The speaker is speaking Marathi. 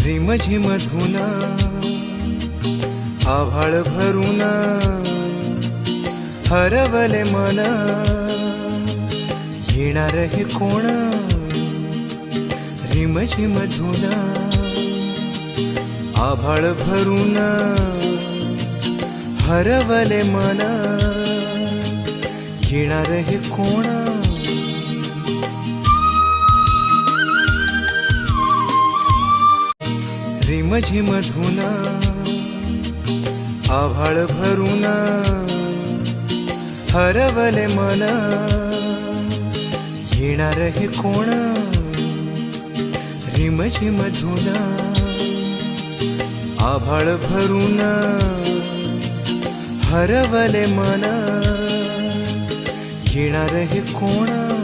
रिमझिम धुना आभाळ भरून हरवले मन येणार हे कोण रिमझिम धुना आभाळ भरून हरवले मन येणार हे कोण रिमझिम धुना आभाळ भरून हरवले मन येणार हे कोण रिमझिम धुना आभाळ भरून हरवले मन येणार हे कोण